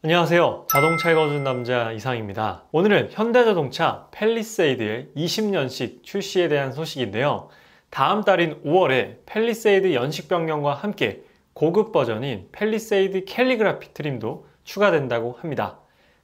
안녕하세요. 자동차 읽어준 남자 이상입니다. 오늘은 현대자동차 팰리세이드의 20년식 출시에 대한 소식인데요. 다음 달인 5월에 팰리세이드 연식 변경과 함께 고급 버전인 팰리세이드 캘리그라피 트림도 추가된다고 합니다.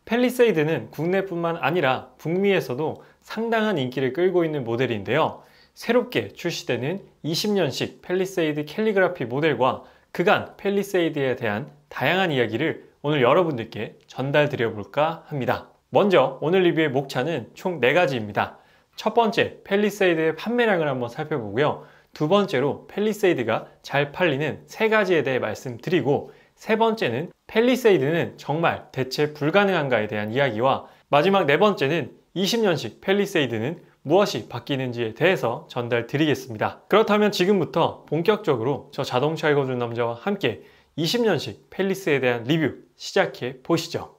팰리세이드는 국내뿐만 아니라 북미에서도 상당한 인기를 끌고 있는 모델인데요. 새롭게 출시되는 20년식 팰리세이드 캘리그라피 모델과 그간 팰리세이드에 대한 다양한 이야기를 오늘 여러분들께 전달 드려볼까 합니다. 먼저 오늘 리뷰의 목차는 총 4가지입니다. 첫 번째, 팰리세이드의 판매량을 한번 살펴보고요. 두 번째로 팰리세이드가 잘 팔리는 3가지에 대해 말씀드리고, 세 번째는 팰리세이드는 정말 대체 불가능한가에 대한 이야기와, 마지막 4번째는 20년식 팰리세이드는 무엇이 바뀌는지에 대해서 전달 드리겠습니다. 그렇다면 지금부터 본격적으로 저 자동차 읽어준 남자와 함께 20년식 팰리스에 대한 리뷰 시작해 보시죠.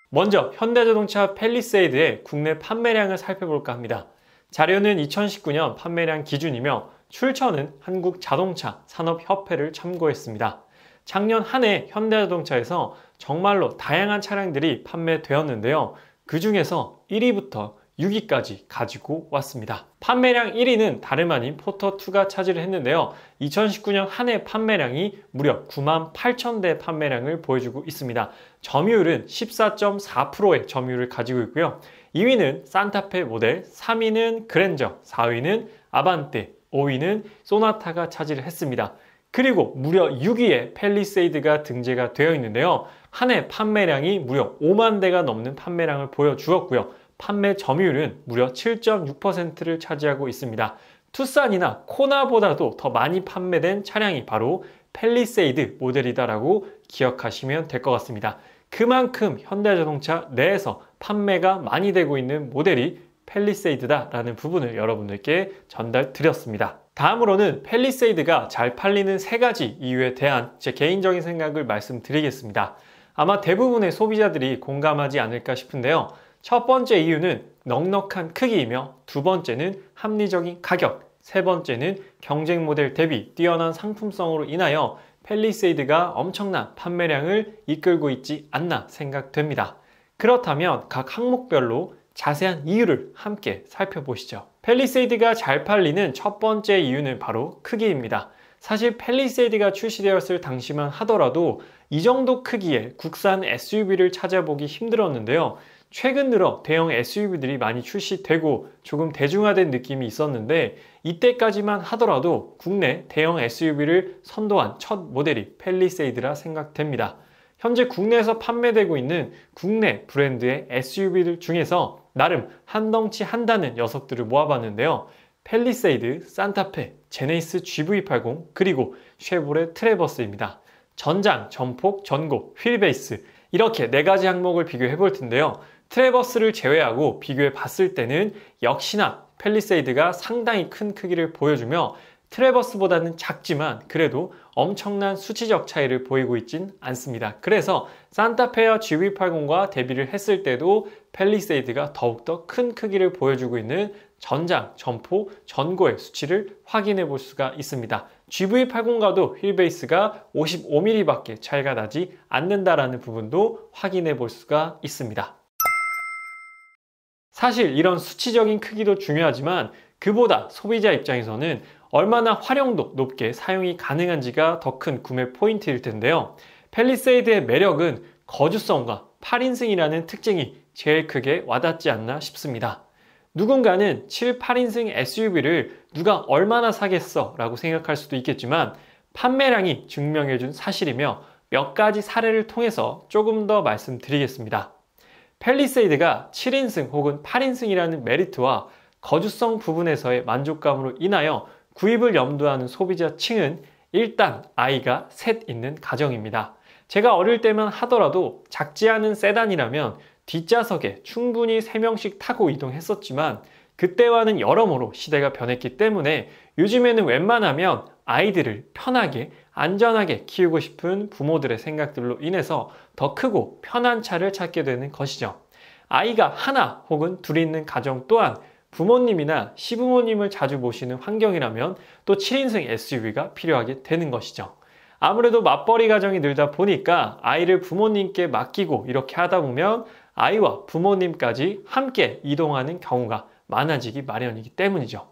먼저 현대자동차 팰리세이드의 국내 판매량을 살펴볼까 합니다. 자료는 2019년 판매량 기준이며 출처는 한국자동차 산업협회를 참고했습니다. 작년 한 해 현대자동차에서 정말로 다양한 차량들이 판매되었는데요. 그 중에서 1위부터 6위까지 가지고 왔습니다. 판매량 1위는 다름 아닌 포터2가 차지를 했는데요. 2019년 한 해 판매량이 무려 98,000대 판매량을 보여주고 있습니다. 점유율은 14.4%의 점유율을 가지고 있고요. 2위는 산타페 모델, 3위는 그랜저, 4위는 아반떼, 5위는 소나타가 차지를 했습니다. 그리고 무려 6위에 팰리세이드가 등재가 되어 있는데요. 한 해 판매량이 무려 5만 대가 넘는 판매량을 보여주었고요. 판매 점유율은 무려 7.6%를 차지하고 있습니다. 투싼이나 코나보다도 더 많이 판매된 차량이 바로 팰리세이드 모델이다라고 기억하시면 될 것 같습니다. 그만큼 현대자동차 내에서 판매가 많이 되고 있는 모델이 팰리세이드다라는 부분을 여러분들께 전달드렸습니다. 다음으로는 팰리세이드가 잘 팔리는 3가지 이유에 대한 제 개인적인 생각을 말씀드리겠습니다. 아마 대부분의 소비자들이 공감하지 않을까 싶은데요. 첫 번째 이유는 넉넉한 크기이며, 두 번째는 합리적인 가격, 세 번째는 경쟁 모델 대비 뛰어난 상품성으로 인하여 팰리세이드가 엄청난 판매량을 이끌고 있지 않나 생각됩니다. 그렇다면 각 항목별로 자세한 이유를 함께 살펴보시죠. 팰리세이드가 잘 팔리는 첫 번째 이유는 바로 크기입니다. 사실 팰리세이드가 출시되었을 당시만 하더라도 이 정도 크기의 국산 SUV를 찾아보기 힘들었는데요. 최근 들어 대형 SUV들이 많이 출시되고 조금 대중화된 느낌이 있었는데, 이때까지만 하더라도 국내 대형 SUV를 선도한 첫 모델이 팰리세이드라 생각됩니다. 현재 국내에서 판매되고 있는 국내 브랜드의 SUV들 중에서 나름 한덩치 한다는 녀석들을 모아봤는데요. 팰리세이드, 산타페, 제네시스 GV80, 그리고 쉐보레 트래버스입니다. 전장, 전폭, 전고, 휠베이스, 이렇게 4가지 항목을 비교해 볼 텐데요. 트래버스를 제외하고 비교해 봤을 때는 역시나 팰리세이드가 상당히 큰 크기를 보여주며, 트래버스보다는 작지만 그래도 엄청난 수치적 차이를 보이고 있진 않습니다. 그래서 산타페와 GV80과 대비를 했을 때도 팰리세이드가 더욱더 큰 크기를 보여주고 있는 전장, 전포, 전고의 수치를 확인해 볼 수가 있습니다. GV80과도 휠베이스가 55mm 밖에 차이가 나지 않는다라는 부분도 확인해 볼 수가 있습니다. 사실 이런 수치적인 크기도 중요하지만 그보다 소비자 입장에서는 얼마나 활용도 높게 사용이 가능한지가 더 큰 구매 포인트일 텐데요. 팰리세이드의 매력은 거주성과 8인승이라는 특징이 제일 크게 와닿지 않나 싶습니다. 누군가는 7, 8인승 SUV를 누가 얼마나 사겠어 라고 생각할 수도 있겠지만, 판매량이 증명해준 사실이며 몇 가지 사례를 통해서 조금 더 말씀드리겠습니다. 팰리세이드가 7인승 혹은 8인승이라는 메리트와 거주성 부분에서의 만족감으로 인하여 구입을 염두하는 소비자층은 일단 아이가 셋 있는 가정입니다. 제가 어릴 때만 하더라도 작지 않은 세단이라면 뒷좌석에 충분히 3명씩 타고 이동했었지만, 그때와는 여러모로 시대가 변했기 때문에 요즘에는 웬만하면 아이들을 편하게 안전하게 키우고 싶은 부모들의 생각들로 인해서 더 크고 편한 차를 찾게 되는 것이죠. 아이가 하나 혹은 둘 있는 가정 또한 부모님이나 시부모님을 자주 모시는 환경이라면 또 7인승 SUV가 필요하게 되는 것이죠. 아무래도 맞벌이 가정이 늘다 보니까 아이를 부모님께 맡기고 이렇게 하다 보면 아이와 부모님까지 함께 이동하는 경우가 많아지기 마련이기 때문이죠.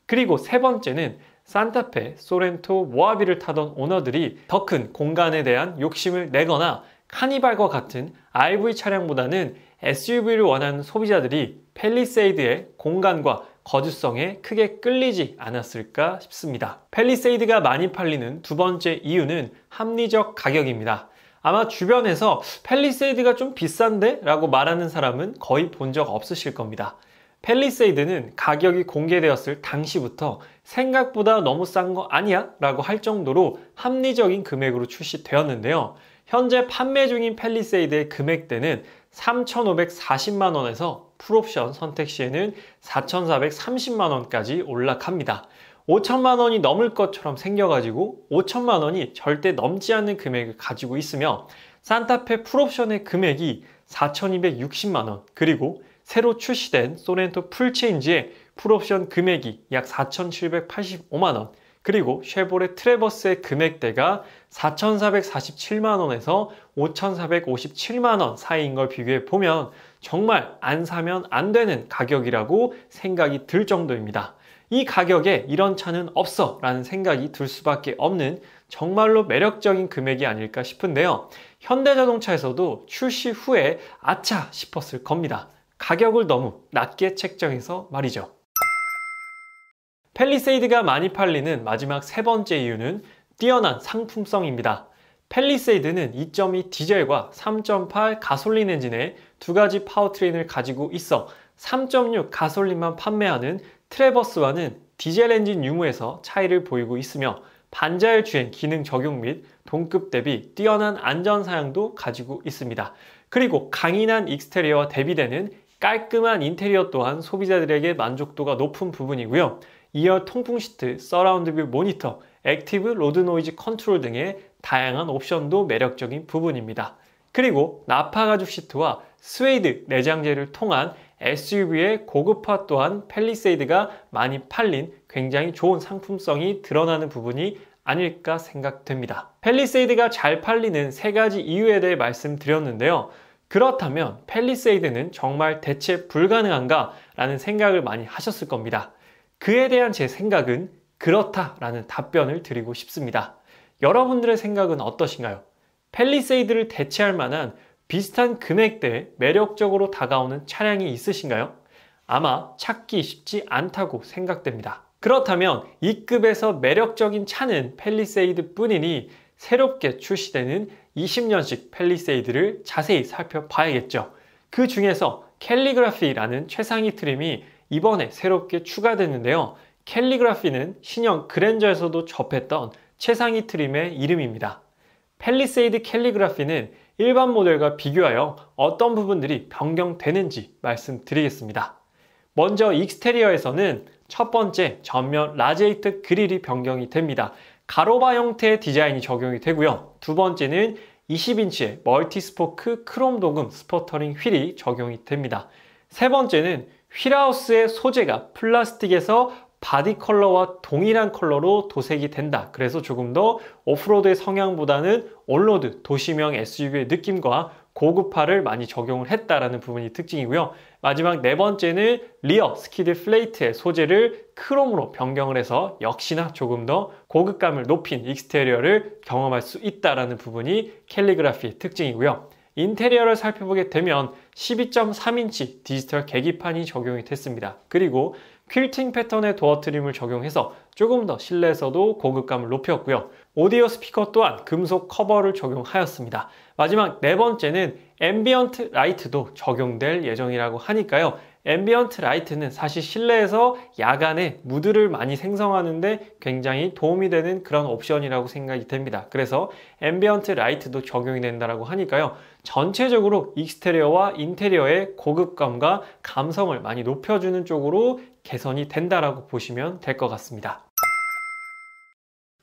그리고 세 번째는 산타페, 소렌토, 모하비를 타던 오너들이 더 큰 공간에 대한 욕심을 내거나 카니발과 같은 RV 차량보다는 SUV를 원하는 소비자들이 팰리세이드의 공간과 거주성에 크게 끌리지 않았을까 싶습니다. 팰리세이드가 많이 팔리는 두 번째 이유는 합리적 가격입니다. 아마 주변에서 팰리세이드가 좀 비싼데? 라고 말하는 사람은 거의 본 적 없으실 겁니다. 팰리세이드는 가격이 공개되었을 당시부터 생각보다 너무 싼 거 아니야? 라고 할 정도로 합리적인 금액으로 출시되었는데요. 현재 판매 중인 팰리세이드의 금액대는 3,540만 원에서 풀옵션 선택 시에는 4,430만 원까지 올라갑니다. 5천만 원이 넘을 것처럼 생겨가지고 5천만 원이 절대 넘지 않는 금액을 가지고 있으며 산타페 풀옵션의 금액이 4,260만 원, 그리고 새로 출시된 소렌토 풀체인지의 풀옵션 금액이 약 4,785만 원, 그리고 쉐보레 트래버스의 금액대가 4,447만 원에서 5,457만 원 사이인 걸 비교해 보면 정말 안 사면 안 되는 가격이라고 생각이 들 정도입니다. 이 가격에 이런 차는 없어 라는 생각이 들 수밖에 없는 정말로 매력적인 금액이 아닐까 싶은데요. 현대자동차에서도 출시 후에 아차 싶었을 겁니다. 가격을 너무 낮게 책정해서 말이죠. 팰리세이드가 많이 팔리는 마지막 세 번째 이유는 뛰어난 상품성입니다. 팰리세이드는 2.2 디젤과 3.8 가솔린 엔진의 두 가지 파워트레인을 가지고 있어 3.6 가솔린만 판매하는 트래버스와는 디젤 엔진 유무에서 차이를 보이고 있으며 반자율 주행 기능 적용 및 동급 대비 뛰어난 안전 사양도 가지고 있습니다. 그리고 강인한 익스테리어와 대비되는 깔끔한 인테리어 또한 소비자들에게 만족도가 높은 부분이고요. 2열 통풍 시트, 서라운드 뷰 모니터, 액티브 로드 노이즈 컨트롤 등의 다양한 옵션도 매력적인 부분입니다. 그리고 나파 가죽 시트와 스웨이드 내장재를 통한 SUV의 고급화 또한 팰리세이드가 많이 팔린 굉장히 좋은 상품성이 드러나는 부분이 아닐까 생각됩니다. 팰리세이드가 잘 팔리는 세 가지 이유에 대해 말씀드렸는데요. 그렇다면 팰리세이드는 정말 대체 불가능한가? 라는 생각을 많이 하셨을 겁니다. 그에 대한 제 생각은 그렇다라는 답변을 드리고 싶습니다. 여러분들의 생각은 어떠신가요? 팰리세이드를 대체할 만한 비슷한 금액대에 매력적으로 다가오는 차량이 있으신가요? 아마 찾기 쉽지 않다고 생각됩니다. 그렇다면 이 급에서 매력적인 차는 팰리세이드 뿐이니 새롭게 출시되는 20년식 팰리세이드를 자세히 살펴봐야겠죠. 그 중에서 캘리그라피라는 최상위 트림이 이번에 새롭게 추가됐는데요. 캘리그라피는 신형 그랜저에서도 접했던 최상위 트림의 이름입니다. 팰리세이드 캘리그라피는 일반 모델과 비교하여 어떤 부분들이 변경되는지 말씀드리겠습니다. 먼저 익스테리어에서는 첫 번째 전면 라지에이터 그릴이 변경이 됩니다. 가로바 형태의 디자인이 적용이 되고요. 두 번째는 20인치의 멀티스포크 크롬 도금 스퍼터링 휠이 적용이 됩니다. 세 번째는 휠하우스의 소재가 플라스틱에서 바디 컬러와 동일한 컬러로 도색이 된다. 그래서 조금 더 오프로드의 성향보다는 온로드, 도시명 SUV의 느낌과 고급화를 많이 적용을 했다라는 부분이 특징이고요. 마지막 네 번째는 리어 스키드 플레이트의 소재를 크롬으로 변경을 해서 역시나 조금 더 고급감을 높인 익스테리어를 경험할 수 있다라는 부분이 캘리그라피의 특징이고요. 인테리어를 살펴보게 되면 12.3인치 디지털 계기판이 적용이 됐습니다. 그리고 퀼팅 패턴의 도어 트림을 적용해서 조금 더 실내에서도 고급감을 높였고요. 오디오 스피커 또한 금속 커버를 적용하였습니다. 마지막 네 번째는 앰비언트 라이트도 적용될 예정이라고 하니까요. 앰비언트 라이트는 사실 실내에서 야간에 무드를 많이 생성하는데 굉장히 도움이 되는 그런 옵션이라고 생각이 됩니다. 그래서 앰비언트 라이트도 적용이 된다고 하니까요. 전체적으로 익스테리어와 인테리어의 고급감과 감성을 많이 높여주는 쪽으로 개선이 된다라고 보시면 될 것 같습니다.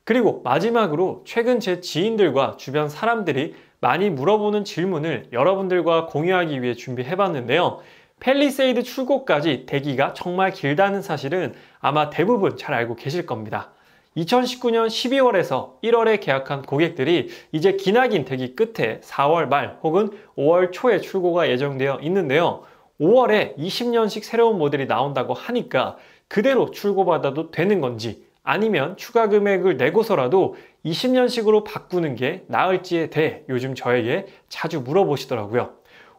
그리고 마지막으로 최근 제 지인들과 주변 사람들이 많이 물어보는 질문을 여러분들과 공유하기 위해 준비해봤는데요. 팰리세이드 출고까지 대기가 정말 길다는 사실은 아마 대부분 잘 알고 계실 겁니다. 2019년 12월에서 1월에 계약한 고객들이 이제 기나긴 대기 끝에 4월 말 혹은 5월 초에 출고가 예정되어 있는데요. 5월에 20년식 새로운 모델이 나온다고 하니까 그대로 출고받아도 되는 건지 아니면 추가 금액을 내고서라도 20년식으로 바꾸는 게 나을지에 대해 요즘 저에게 자주 물어보시더라고요.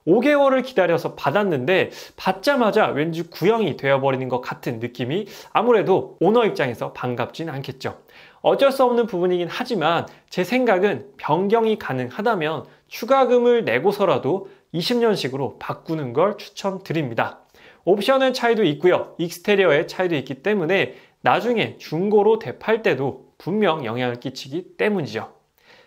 5개월을 기다려서 받았는데 받자마자 왠지 구형이 되어버리는 것 같은 느낌이 아무래도 오너 입장에서 반갑진 않겠죠. 어쩔 수 없는 부분이긴 하지만 제 생각은 변경이 가능하다면 추가금을 내고서라도 20년식으로 바꾸는 걸 추천드립니다. 옵션의 차이도 있고요. 익스테리어의 차이도 있기 때문에 나중에 중고로 되팔 때도 분명 영향을 끼치기 때문이죠.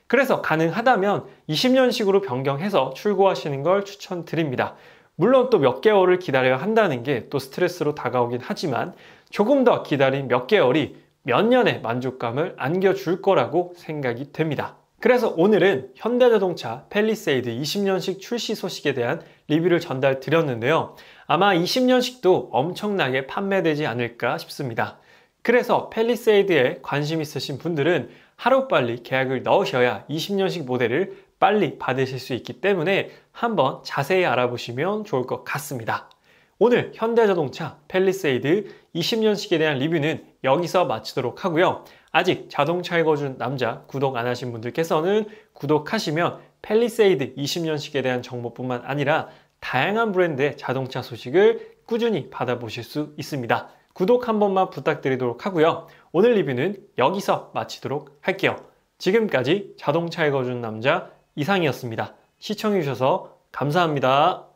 그래서 가능하다면 20년식으로 변경해서 출고하시는 걸 추천드립니다. 물론 또 몇 개월을 기다려야 한다는 게 또 스트레스로 다가오긴 하지만 조금 더 기다린 몇 개월이 몇 년의 만족감을 안겨줄 거라고 생각이 됩니다. 그래서 오늘은 현대자동차 팰리세이드 20년식 출시 소식에 대한 리뷰를 전달 드렸는데요. 아마 20년식도 엄청나게 판매되지 않을까 싶습니다. 그래서 팰리세이드에 관심 있으신 분들은 하루빨리 계약을 넣으셔야 20년식 모델을 빨리 받으실 수 있기 때문에 한번 자세히 알아보시면 좋을 것 같습니다. 오늘 현대자동차 팰리세이드 20년식에 대한 리뷰는 여기서 마치도록 하고요. 아직 자동차 읽어준 남자 구독 안 하신 분들께서는 구독하시면 팰리세이드 20년식에 대한 정보뿐만 아니라 다양한 브랜드의 자동차 소식을 꾸준히 받아보실 수 있습니다. 구독 한 번만 부탁드리도록 하고요. 오늘 리뷰는 여기서 마치도록 할게요. 지금까지 자동차 읽어준 남자 이상이었습니다. 시청해주셔서 감사합니다.